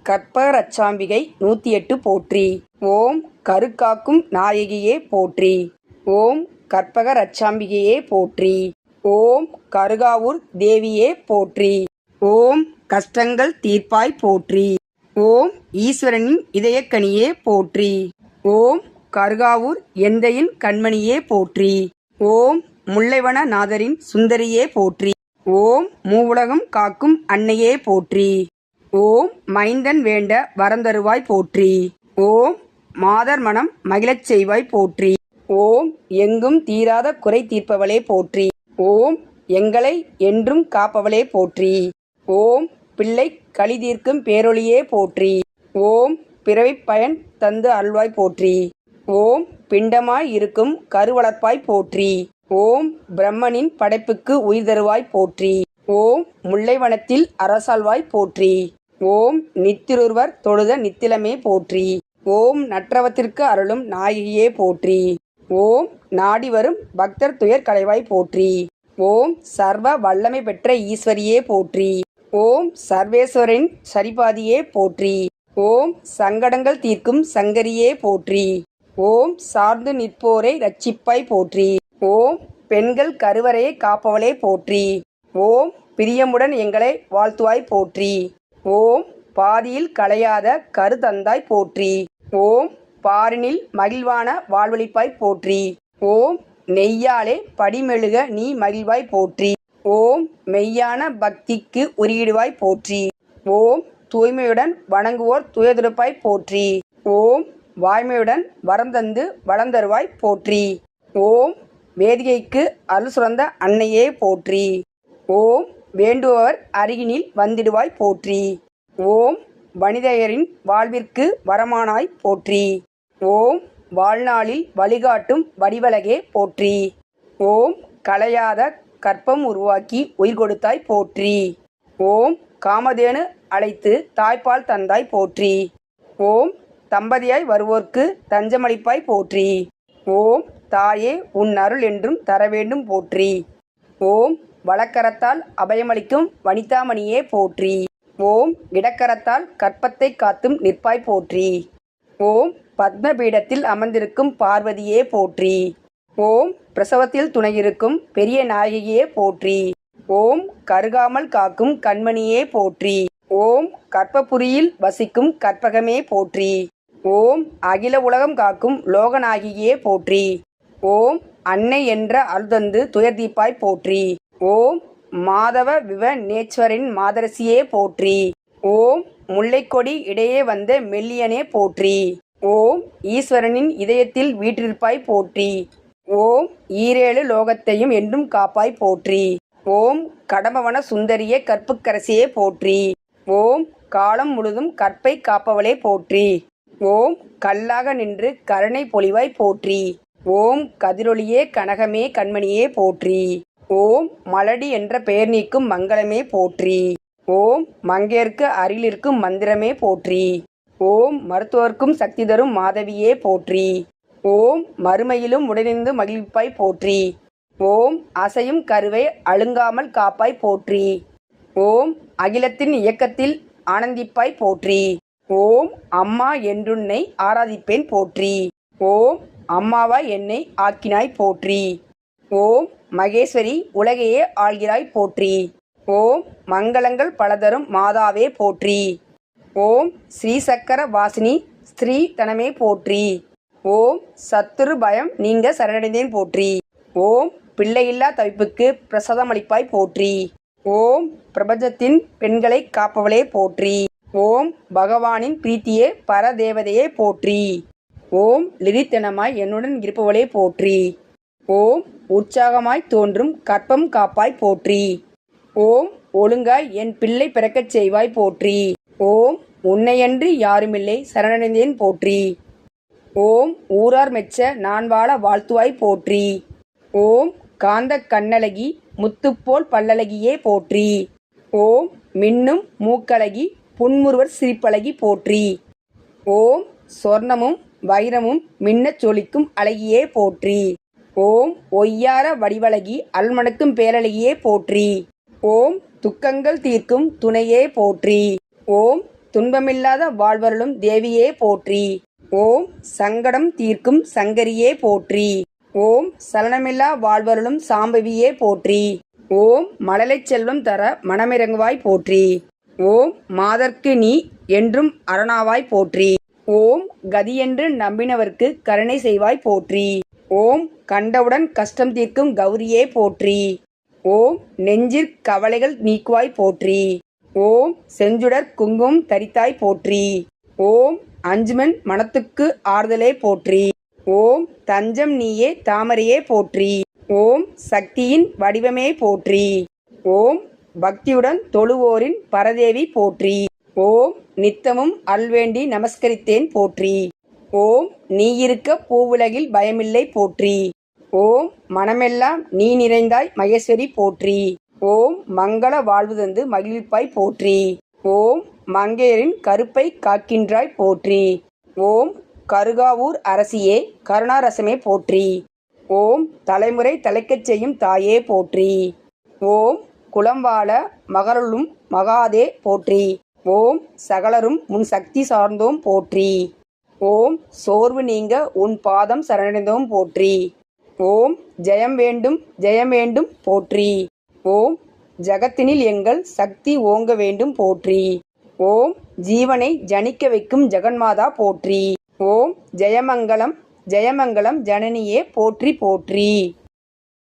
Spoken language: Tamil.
கற்பகரட்சாம்பிகை 108 போற்றி. ஓம் கருக்காக்கும் நாயகியே போற்றி. ஓம் கற்பகரட்சாம்பிகையே போற்றி. ஓம் கருகாவூர் தேவியே போற்றி. ஓம் கஷ்டங்கள் தீர்ப்பாய் போற்றி. ஓம் ஈஸ்வரனின் இதயக்கனியே போற்றி. ஓம் கருகாவூர் எந்தையின் கண்மணியே போற்றி. ஓம் முல்லைவன நாதரின் சுந்தரியே போற்றி. ஓம் மூவுலகம் காக்கும் அன்னையே போற்றி. ஓம் மைந்தன் வேண்ட வரந்தருவாய் போற்றி. ஓம் மாதர் மனம் மகிழச் செய்வாய் போற்றி. ஓம் எங்கும் தீராத குறை தீர்ப்பவளே போற்றி. ஓம் எங்களை என்றும் காப்பவளே போற்றி. ஓம் பிள்ளை களி தீர்க்கும் பேரொளியே போற்றி. ஓம் பிறவிப் பயன் தந்து அருள்வாய் போற்றி. ஓம் பிண்டமாய் இருக்கும் கருவளர்ப்பாய் போற்றி. ஓம் பிரம்மனின் படைப்புக்கு உயிர் தருவாய் போற்றி. ஓம் முல்லைவனத்தில் அரசாழ்வாய் போற்றி. ஓம் நித்திருவர் தொழுத நித்திலமே போற்றி. ஓம் நற்றவத்திற்கு அருளும் நாயகியே போற்றி. ஓம் நாடி வரும் பக்தர் துயர் களைவாய் போற்றி. ஓம் சர்வ வல்லமை பெற்ற ஈஸ்வரியே போற்றி. ஓம் சர்வேஸ்வரின் சரிபாதியே போற்றி. ஓம் சங்கடங்கள் தீர்க்கும் சங்கரியே போற்றி. ஓம் சார்ந்து நிற்போரை ரட்சிப்பாய் போற்றி. ஓம் பெண்கள் கருவறையை காப்பவளே போற்றி. ஓம் பிரியமுடன் எங்களை வாழ்த்துவாய் போற்றி. ஓம் பாதியில் களையாத கரு தந்தாய் போற்றி. ஓம் பாரினில் மகிழ்வான வாழ்வழிப்பாய் போற்றி. ஓம் நெய்யாலே படிமெழுக நீ மகிழ்வாய் போற்றி. ஓம் மெய்யான பக்திக்கு உரியிடுவாய் போற்றி. ஓம் தூய்மையுடன் வணங்குவோர் துயதுருப்பாய் போற்றி. ஓம் வாய்மையுடன் வரம் தந்து வளர்ந்தருவாய் போற்றி. ஓம் வேதிகைக்கு அருள் சுரந்த அன்னையே போற்றி. ஓம் வேண்டுபவர் அருகினில் வந்திடுவாய் போற்றி. ஓம் வனிதையரின் வாழ்விற்கு வரமானாய் போற்றி. ஓம் வாழ்நாளில் வழிகாட்டும் வடிவழகே போற்றி. ஓம் கலையாத கற்பம் உருவாக்கி உயிர் கொடுத்தாய் போற்றி. ஓம் காமதேனு அழைத்து தாய்ப்பால் தந்தாய் போற்றி. ஓம் தம்பதியாய் வருவோர்க்கு தஞ்சமளிப்பாய் போற்றி. ஓம் தாயே உன் அருள் என்றும் தர வேண்டும் போற்றி. ஓம் வலக்கரத்தால் அபயமளிக்கும் வனிதாமணியே போற்றி. ஓம் இடக்கரத்தால் கற்பத்தை காத்தும் நிற்பாய் போற்றி. ஓம் பத்மபீடத்தில் அமர்ந்திருக்கும் பார்வதியே போற்றி. ஓம் பிரசவத்தில் துணையிருக்கும் பெரிய நாயகியே போற்றி. ஓம் கருகாமல் காக்கும் கண்மணியே போற்றி. ஓம் கற்பபுரியில் வசிக்கும் கற்பகமே போற்றி. ஓம் அகில உலகம் காக்கும் லோகநாயகியே போற்றி. ஓம் அன்னை என்ற அருள்தந்து துயர்தீப்பாய் போற்றி. ஓம் மாதவ விவனேஸ்வரின் மாதரசியே போற்றி. ஓம் முல்லைக்கொடி இடையே வந்த மெல்லியனே போற்றி. ஓம் ஈஸ்வரனின் இதயத்தில் வீற்றிருப்பாய் போற்றி. ஓம் ஈரேழு லோகத்தையும் என்றும் காப்பாய் போற்றி. ஓம் கடம்பவன சுந்தரியே கற்புக்கரசியே போற்றி. ஓம் காலம் முழுதும் கற்பை காப்பவளே போற்றி. ஓம் கல்லாக நின்று கருணை பொழிவாய் போற்றி. ஓம் கதிரொளியே கனகமே கண்மணியே போற்றி. ஓம் மலடி என்ற பெயர் நீக்கும் மங்களமே போற்றி. ஓம் மங்கையர்க்கு அருளிருக்கும் மந்திரமே போற்றி. ஓம் மருத்துவர்க்கும் சக்தி தரும் மாதவியே போற்றி. ஓம் மறுமையிலும் உடனிருந்து மகிழ்ப்பாய் போற்றி. ஓம் அசையும் கருவை அழுங்காமல் காப்பாய் போற்றி. ஓம் அகிலத்தின் இயக்கத்தில் ஆனந்திப்பாய் போற்றி. ஓம் அம்மா என்றுன்னை ஆராதிப்பேன் போற்றி. ஓம் அம்மாவாய் என்னை ஆக்கினாய் போற்றி. ஓம் மகேஸ்வரி உலகையே ஆள்கிறாய் போற்றி. ஓம் மங்களங்கள் பலதரும் மாதாவே போற்றி. ஓம் ஸ்ரீசக்கர வாசினி ஸ்ரீ தனமே போற்றி. ஓம் சத்துரு பயம் நீங்க சரணடைந்தேன் போற்றி. ஓம் பிள்ளையில்லா தவிப்புக்கு பிரசாதமளிப்பாய் போற்றி. ஓம் பிரபஞ்சத்தின் பெண்களை காப்பவளே போற்றி. ஓம் பகவானின் பிரீத்தியே பரதேவதையே போற்றி. ஓம் லிரித்தனமாய் என்னுடன் இருப்பவளே போற்றி. ஓம் உற்சாகமாய் தோன்றும் கற்பம் காப்பாய் போற்றி. ஓம் ஒழுங்காய் என் பிள்ளை பிறக்கச் செய்வாய் போற்றி. ஓம் உன்னையன்றி யாருமில்லை சரணடைந்தேன் போற்றி. ஓம் ஊரார் மெச்ச நான் வாழ வாழ்த்துவாய் போற்றி. ஓம் காந்த கண்ணழகி முத்துப்போல் பல்லழகியே போற்றி. ஓம் மின்னும் மூக்கழகி புன்முறுவர் சிரிப்பழகி போற்றி. ஓம் சொர்ணமும் வைரமும் மின்னச் சொலிக்கும் அழகியே போற்றி. ஓம் ஒய்யார வடிவழகி அல்மணக்கும் பேரழகியே போற்றி. ஓம் துக்கங்கள் தீர்க்கும் துணையே போற்றி. ஓம் துன்பமில்லாத வாழ்வருளும் தேவியே போற்றி. ஓம் சங்கடம் தீர்க்கும் சங்கரியே போற்றி. ஓம் சலனமில்லா வாழ்வருளும் சாம்பவியே போற்றி. ஓம் மழலைச் செல்வம் தர மனமிறங்குவாய் போற்றி. ஓம் மாதர்க்கு நீ என்றும் அரணாவாய் போற்றி. ஓம் கதியென்று நம்பினவர்க்கு கருணை செய்வாய் போற்றி. ஓம் கண்டவுடன் கஷ்டம் தீர்க்கும் கௌரியே போற்றி. ஓம் நெஞ்சிற் கவலைகள் நீக்குவாய் போற்றி. ஓம் செஞ்சுடர் குங்குமம் தரித்தாய் போற்றி. ஓம் அஞ்சுமென் மனத்துக்கு ஆறுதலே போற்றி. ஓம் தஞ்சம் நீயே தாமரையே போற்றி. ஓம் சக்தியின் வடிவமே போற்றி. ஓம் பக்தியுடன் தொழுவோரின் பரதேவி போற்றி. ஓம் நித்தமும் அல்வேண்டி நமஸ்கரித்தேன் போற்றி. ஓம் நீயிருக்க பூவுலகில் பயமில்லை போற்றி. ஓம் மனமெல்லாம் நீ நிறைந்தாய் மகேஸ்வரி போற்றி. ஓம் மங்கள வாழ்வு தந்து மகிழ்ப்பாய் போற்றி. ஓம் மங்கையரின் கருப்பை காக்கின்றாய் போற்றி. ஓம் கருகாவூர் அரசியே கருணாரசமே போற்றி. ஓம் தலைமுறை தலைக்கச் செய்யும் தாயே போற்றி. ஓம் குலம் வாழ மகருளும் மகாதே போற்றி. ஓம் சகலரும் உன் சக்தி சார்ந்தோம் போற்றி. ஓம் சோர்வு நீங்க உன் பாதம் சரணடைந்தோம் போற்றி. ஓம் ஜெயம் வேண்டும் போற்றி. ஓம் ஜகத்தினில் எங்கள் சக்தி ஓங்க வேண்டும் போற்றி. ஓம் ஜீவனை ஜனிக்க வைக்கும் ஜெகன்மாதா போற்றி. ஓம் ஜெயமங்கலம் ஜெயமங்கலம் ஜனனியே போற்றி போற்றி.